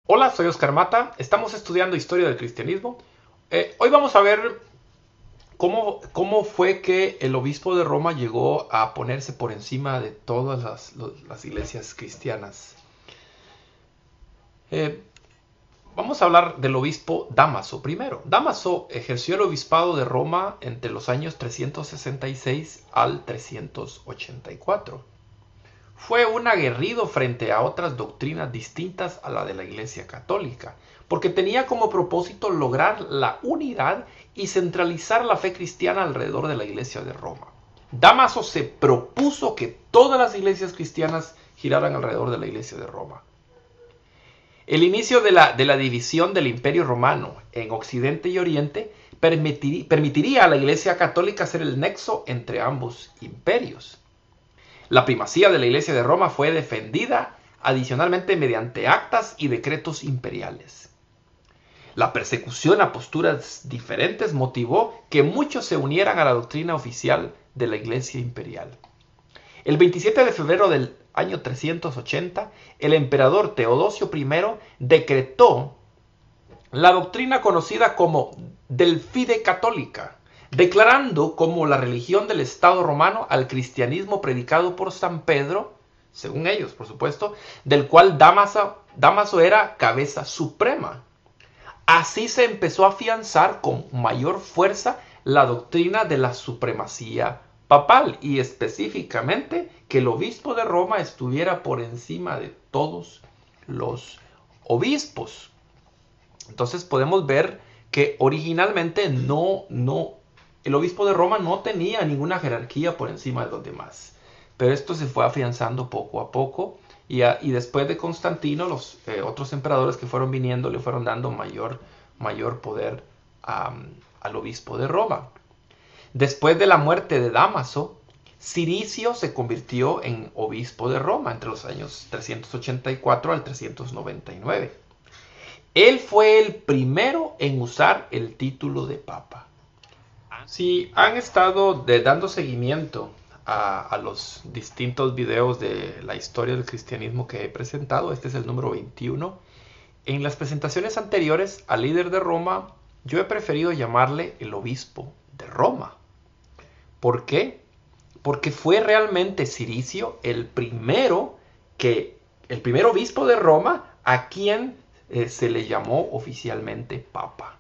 Hola, soy Oscar Mata. Estamos estudiando historia del cristianismo. Hoy vamos a ver cómo fue que el obispo de Roma llegó a ponerse por encima de todas las iglesias cristianas. Eh, Vamos a hablar del obispo Dámaso primero. Dámaso ejerció el obispado de Roma entre los años 366 al 384. Fue un aguerrido frente a otras doctrinas distintas a la de la Iglesia Católica, porque tenía como propósito lograr la unidad y centralizar la fe cristiana alrededor de la Iglesia de Roma. Dámaso se propuso que todas las iglesias cristianas giraran alrededor de la Iglesia de Roma. El inicio de la división del Imperio Romano en Occidente y Oriente permitiría a la Iglesia Católica ser el nexo entre ambos imperios. La primacía de la Iglesia de Roma fue defendida adicionalmente mediante actas y decretos imperiales. La persecución a posturas diferentes motivó que muchos se unieran a la doctrina oficial de la Iglesia imperial. El 27 de febrero del año 380, el emperador Teodosio I decretó la doctrina conocida como del Fide Católica, declarando como la religión del Estado romano al cristianismo predicado por San Pedro, según ellos, por supuesto, del cual Dámaso era cabeza suprema. Así se empezó a afianzar con mayor fuerza la doctrina de la supremacía papal y específicamente que el obispo de Roma estuviera por encima de todos los obispos. Entonces podemos ver que originalmente el obispo de Roma no tenía ninguna jerarquía por encima de los demás. Pero esto se fue afianzando poco a poco y después de Constantino, los otros emperadores que fueron viniendo le fueron dando mayor poder al obispo de Roma. Después de la muerte de Dámaso, Ciricio se convirtió en obispo de Roma entre los años 384 al 399. Él fue el primero en usar el título de papa. Si han estado dando seguimiento a los distintos videos de la historia del cristianismo que he presentado, este es el número 21. En las presentaciones anteriores al líder de Roma, yo he preferido llamarle el obispo de Roma. ¿Por qué? Porque fue realmente Ciricio el primer obispo de Roma a quien se le llamó oficialmente papa.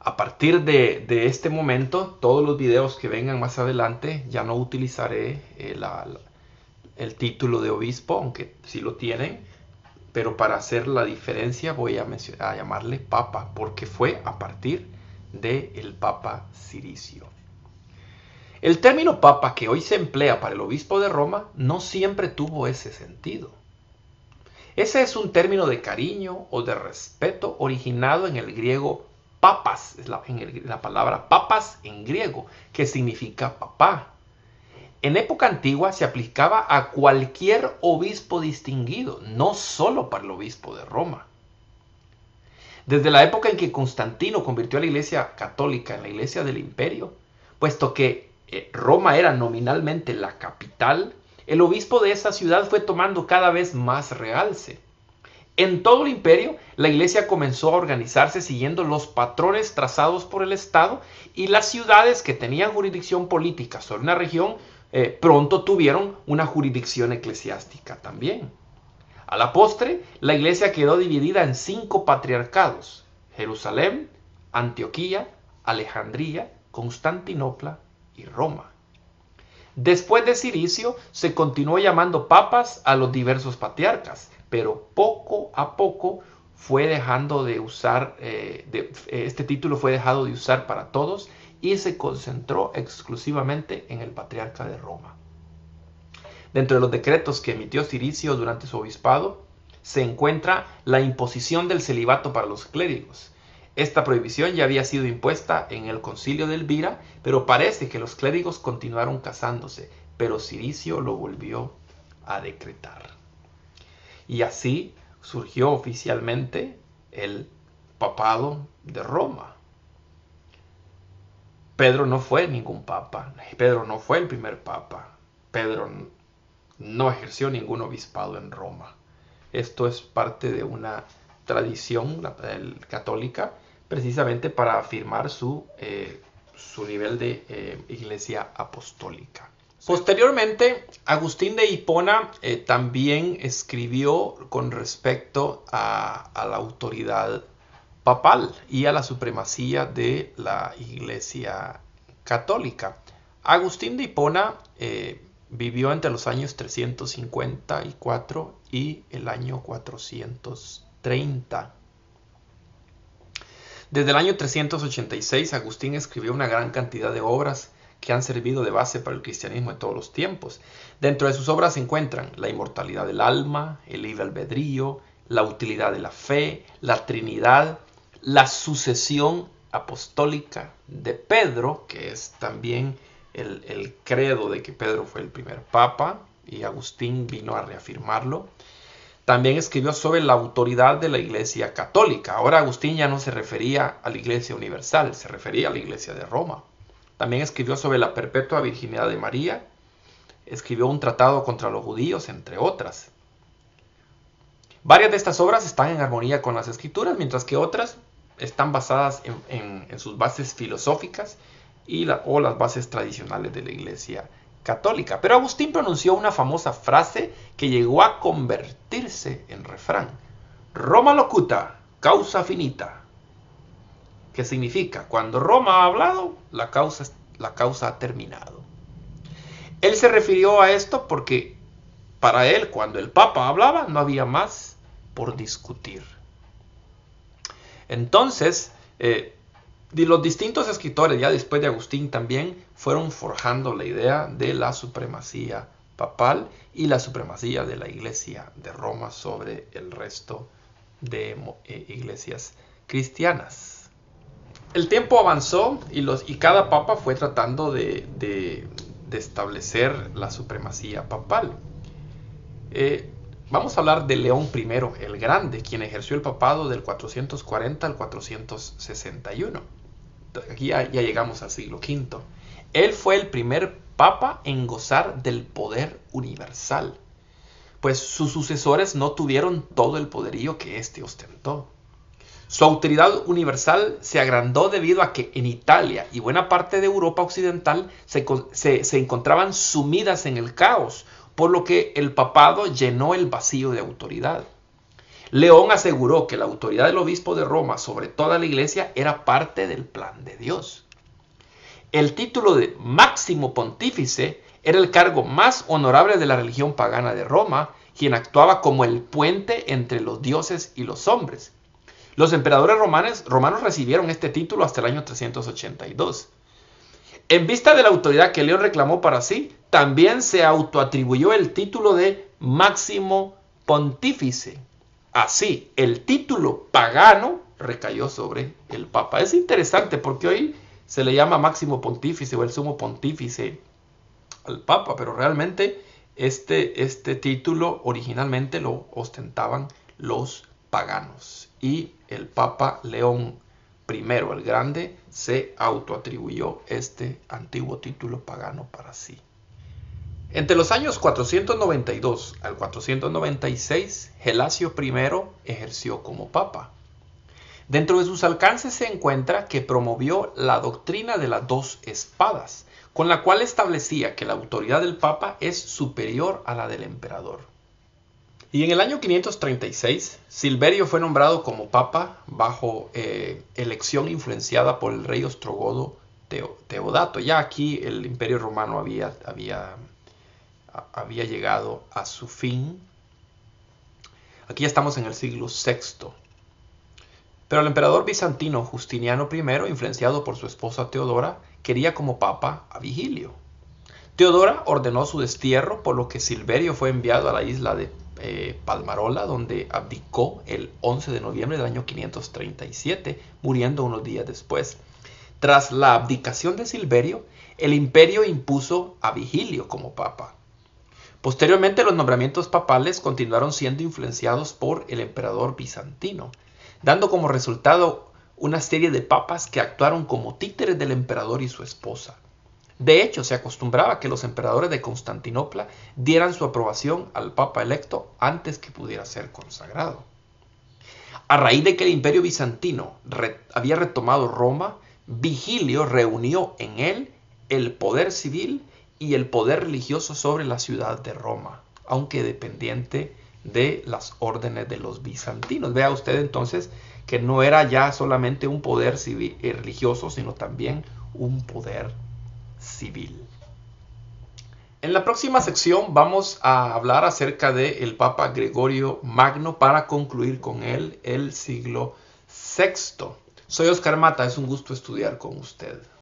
A partir de este momento, todos los videos que vengan más adelante, ya no utilizaré el título de obispo, aunque sí lo tienen, pero para hacer la diferencia voy a llamarle papa, porque fue a partir del papa Ciricio. El término papa que hoy se emplea para el obispo de Roma no siempre tuvo ese sentido. Ese es un término de cariño o de respeto originado en el griego papas, es la palabra papas en griego, que significa papá. En época antigua se aplicaba a cualquier obispo distinguido, no solo para el obispo de Roma. Desde la época en que Constantino convirtió a la Iglesia Católica en la Iglesia del Imperio, puesto que Roma era nominalmente la capital, el obispo de esa ciudad fue tomando cada vez más realce. En todo el imperio, la iglesia comenzó a organizarse siguiendo los patrones trazados por el Estado y las ciudades que tenían jurisdicción política sobre una región pronto tuvieron una jurisdicción eclesiástica también. A la postre, la iglesia quedó dividida en 5 patriarcados: Jerusalén, Antioquía, Alejandría, Constantinopla y Roma. Después de Ciricio se continuó llamando papas a los diversos patriarcas, pero poco a poco fue dejando de usar, este título fue dejado de usar para todos y se concentró exclusivamente en el patriarca de Roma. Dentro de los decretos que emitió Ciricio durante su obispado se encuentra la imposición del celibato para los clérigos. Esta prohibición ya había sido impuesta en el concilio de Elvira, pero parece que los clérigos continuaron casándose, pero Ciricio lo volvió a decretar. Y así surgió oficialmente el papado de Roma. Pedro no fue ningún papa, Pedro no fue el primer papa, Pedro no ejerció ningún obispado en Roma. Esto es parte de una tradición católica, precisamente para afirmar su nivel de iglesia apostólica. Posteriormente, Agustín de Hipona también escribió con respecto a la autoridad papal y a la supremacía de la iglesia católica. Agustín de Hipona vivió entre los años 354 y el año 430. Desde el año 386, Agustín escribió una gran cantidad de obras que han servido de base para el cristianismo de todos los tiempos. Dentro de sus obras se encuentran la inmortalidad del alma, el libre albedrío, la utilidad de la fe, la Trinidad, la sucesión apostólica de Pedro, que es también el credo de que Pedro fue el primer papa, y Agustín vino a reafirmarlo. También escribió sobre la autoridad de la Iglesia Católica. Ahora Agustín ya no se refería a la Iglesia Universal, se refería a la Iglesia de Roma. También escribió sobre la perpetua virginidad de María. Escribió un tratado contra los judíos, entre otras. Varias de estas obras están en armonía con las Escrituras, mientras que otras están basadas en sus bases filosóficas o las bases tradicionales de la Iglesia Católica. Pero Agustín pronunció una famosa frase que llegó a convertirse en refrán: Roma locuta, causa finita. Que significa, cuando Roma ha hablado, la causa ha terminado. Él se refirió a esto porque para él, cuando el Papa hablaba, no había más por discutir. Entonces, los distintos escritores, ya después de Agustín también, fueron forjando la idea de la supremacía papal y la supremacía de la Iglesia de Roma sobre el resto de iglesias cristianas. El tiempo avanzó y cada papa fue tratando de establecer la supremacía papal. Vamos a hablar de León I el Grande, quien ejerció el papado del 440 al 461. Aquí ya llegamos al siglo V. Él fue el primer papa en gozar del poder universal, pues sus sucesores no tuvieron todo el poderío que éste ostentó. Su autoridad universal se agrandó debido a que en Italia y buena parte de Europa occidental se encontraban sumidas en el caos, por lo que el papado llenó el vacío de autoridad. León aseguró que la autoridad del obispo de Roma sobre toda la iglesia era parte del plan de Dios. El título de máximo pontífice era el cargo más honorable de la religión pagana de Roma, quien actuaba como el puente entre los dioses y los hombres. Los emperadores romanos recibieron este título hasta el año 382. En vista de la autoridad que León reclamó para sí, también se autoatribuyó el título de máximo pontífice. Así, el título pagano recayó sobre el Papa. Es interesante porque hoy se le llama máximo pontífice o el sumo pontífice al Papa, pero realmente este título originalmente lo ostentaban los paganos. Y el Papa León I el Grande se autoatribuyó este antiguo título pagano para sí. Entre los años 492 al 496, Gelasio I ejerció como papa. Dentro de sus alcances se encuentra que promovió la doctrina de las dos espadas, con la cual establecía que la autoridad del papa es superior a la del emperador. Y en el año 536, Silverio fue nombrado como papa bajo elección influenciada por el rey ostrogodo Teodato. Ya aquí el Imperio Romano había llegado a su fin. Aquí ya estamos en el siglo VI. Pero el emperador bizantino Justiniano I, influenciado por su esposa Teodora, quería como papa a Vigilio. Teodora ordenó su destierro, por lo que Silverio fue enviado a la isla de Palmarola, donde abdicó el 11 de noviembre del año 537, muriendo unos días después. Tras la abdicación de Silverio, el imperio impuso a Vigilio como papa. Posteriormente, los nombramientos papales continuaron siendo influenciados por el emperador bizantino, dando como resultado una serie de papas que actuaron como títeres del emperador y su esposa. De hecho, se acostumbraba que los emperadores de Constantinopla dieran su aprobación al papa electo antes que pudiera ser consagrado. A raíz de que el imperio bizantino había retomado Roma, Vigilio reunió en él el poder civil y el poder religioso sobre la ciudad de Roma, aunque dependiente de las órdenes de los bizantinos. Vea usted entonces que no era ya solamente un poder civil y religioso, sino también un poder civil. En la próxima sección vamos a hablar acerca del Papa Gregorio Magno para concluir con él el siglo VI. Soy Oscar Mata, es un gusto estudiar con usted.